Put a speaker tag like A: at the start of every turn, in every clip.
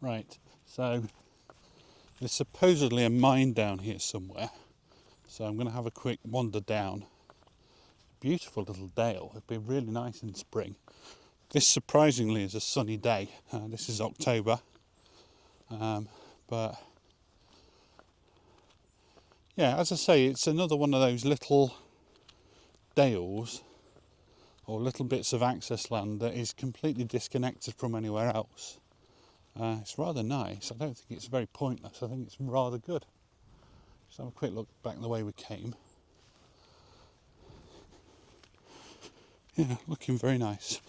A: Right, so there's supposedly a mine down here somewhere, so I'm going to have a quick wander down. Beautiful little dale. It'd be really nice in spring. This surprisingly is a sunny day. This is October, but yeah, as I say, it's another one of those little dales or little bits of access land that is completely disconnected from anywhere else. It's rather nice. I don't think it's very pointless. I think it's rather good. Just have a quick look back the way we came. Yeah, looking very nice.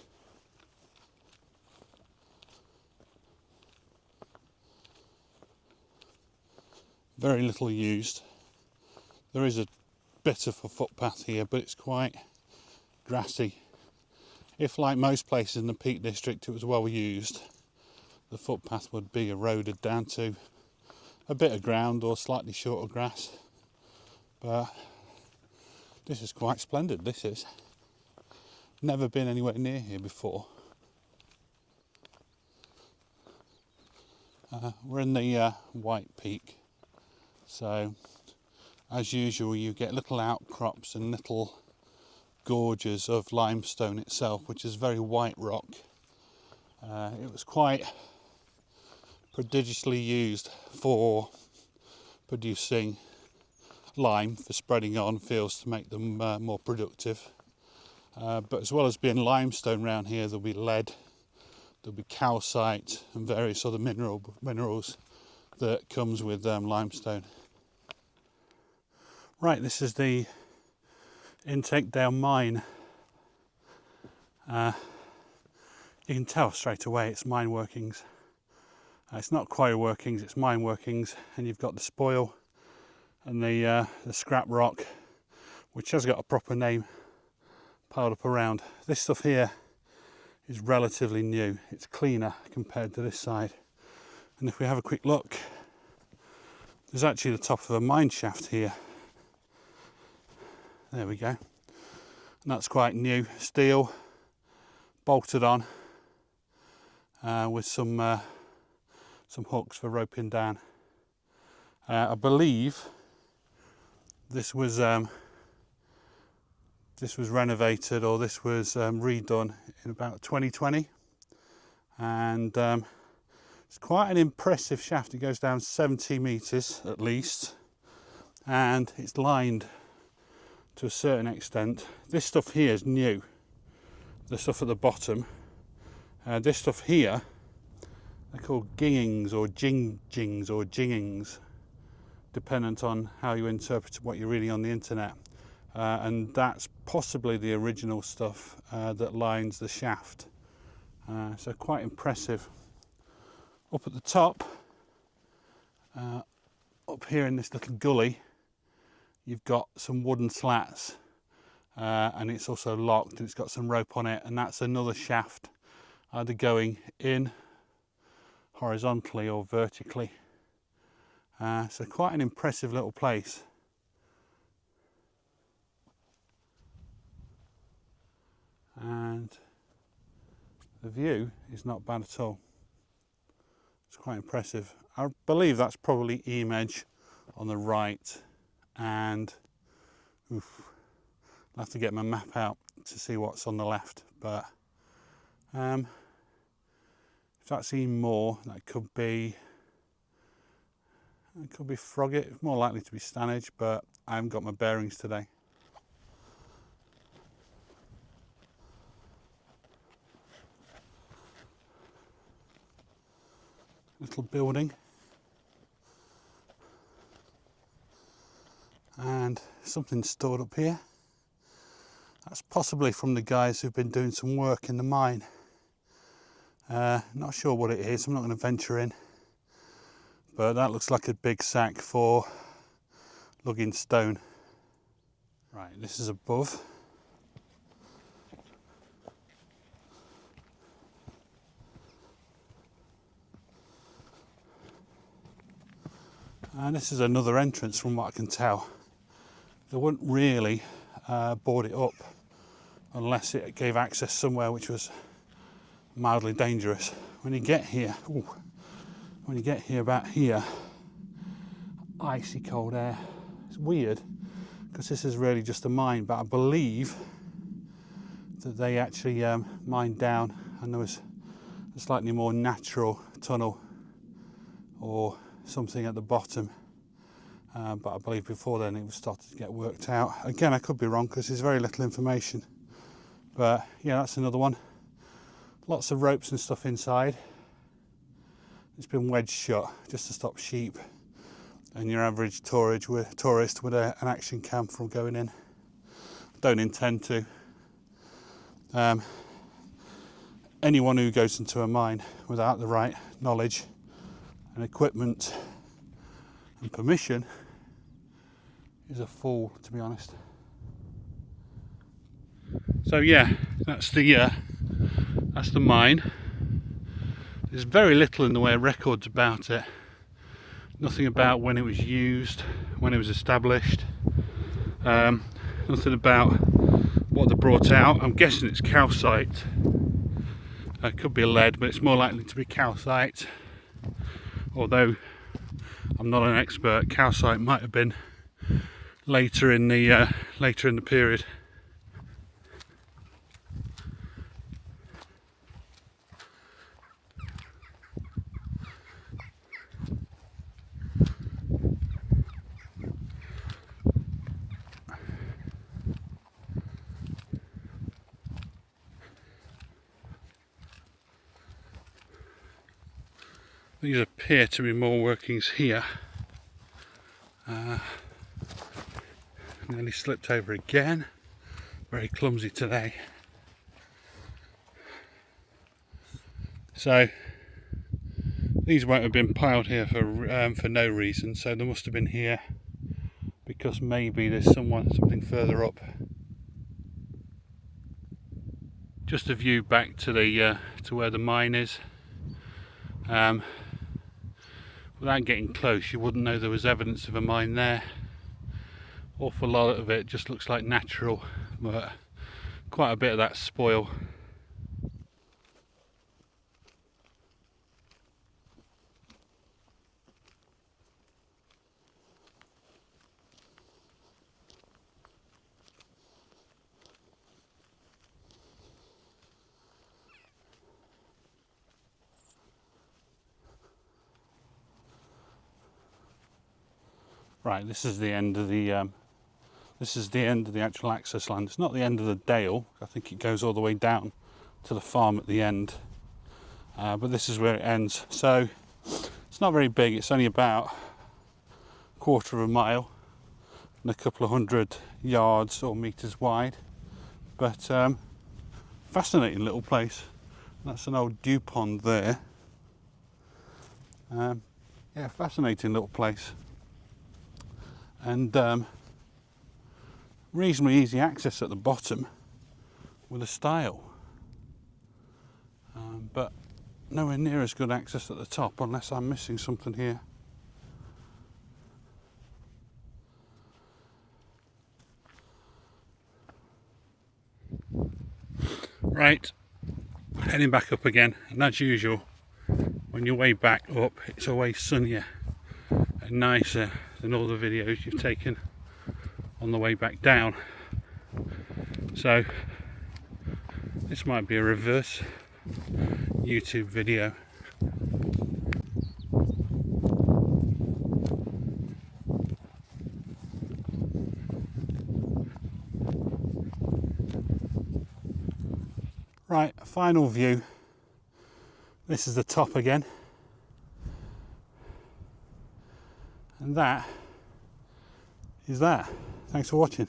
A: Very little used. There is a bit of a footpath here, but it's quite grassy. If, like most places in the Peak District, it was well used, the footpath would be eroded down to a bit of ground or slightly shorter grass. But this is quite splendid, this is. Never been anywhere near here before. We're in the White Peak, so as usual you get little outcrops and little gorges of limestone itself, which is very white rock. It was quite prodigiously used for producing lime for spreading on fields to make them more productive. But as well as being limestone around here, there'll be lead, there'll be calcite and various other minerals that comes with limestone. Right, this is the Intake Dale mine. You can tell straight away it's mine workings. It's not quarry workings, it's mine workings, and you've got the spoil and the scrap rock, which has got a proper name, piled up around. This stuff here is relatively new. It's cleaner compared to this side. And if we have a quick look, there's actually the top of a mine shaft here. There we go. And that's quite new. Steel, bolted on, with some hooks for roping down. I believe this was renovated, or this was redone in about 2020, and it's quite an impressive shaft. It goes down 70 metres at least, and it's lined to a certain extent. This stuff here is new, the stuff at the bottom. This stuff here, they're called gingings or jingjings or jingings, dependent on how you interpret what you're reading on the internet. And that's possibly the original stuff that lines the shaft. So quite impressive. Up at the top, up here in this little gully, you've got some wooden slats, and it's also locked and it's got some rope on it, and that's another shaft either going in horizontally or vertically. So quite an impressive little place. And the view is not bad at all. It's quite impressive. I believe that's probably Image on the right, and I'll have to get my map out to see what's on the left, but if that's even more, that could be Frogget. It's more likely to be Stanage, but I haven't got my bearings today. Little building, and something stored up here. That's possibly from the guys who've been doing some work in the mine. Not sure what it is, I'm not going to venture in, but that looks like a big sack for lugging stone. Right, this is above. And this is another entrance from what I can tell. They wouldn't really board it up unless it gave access somewhere which was mildly dangerous. When you get here, When you get here about here, icy cold air. It's weird because this is really just a mine, but I believe that they actually mined down and there was a slightly more natural tunnel or something at the bottom, but I believe before then it was starting to get worked out. Again, I could be wrong because there's very little information, but yeah, that's another one. Lots of ropes and stuff inside. It's been wedged shut just to stop sheep and your average tourist with an action cam from going in. Don't intend to. Anyone who goes into a mine without the right knowledge and equipment and permission is a fool, to be honest. So yeah, that's the mine. There's very little in the way of records about it. Nothing about when it was used, when it was established. Nothing about what they brought out. I'm guessing it's calcite. It could be lead, but it's more likely to be calcite. Although I'm not an expert, calcite might have been later in the period. These appear to be more workings here. Nearly slipped over again. Very clumsy today. So these won't have been piled here for no reason. So they must have been here because maybe there's something further up. Just a view back to the to where the mine is. Without getting close, you wouldn't know there was evidence of a mine there. Awful lot of it just looks like natural, but quite a bit of that spoil. Right, this is the end of the actual access line. It's not the end of the dale. I think it goes all the way down to the farm at the end. But this is where it ends. So it's not very big. It's only about a quarter of a mile and a couple of 100 yards or meters wide. But fascinating little place. That's an old dew pond there. Yeah, fascinating little place. And reasonably easy access at the bottom with a stile, but nowhere near as good access at the top unless I'm missing something here. Right, heading back up again, and as usual when you're way back up it's always sunnier and nicer than all the videos you've taken on the way back down. So this might be a reverse YouTube video. Right, final view. This is the top again. And that is that. Thanks for watching.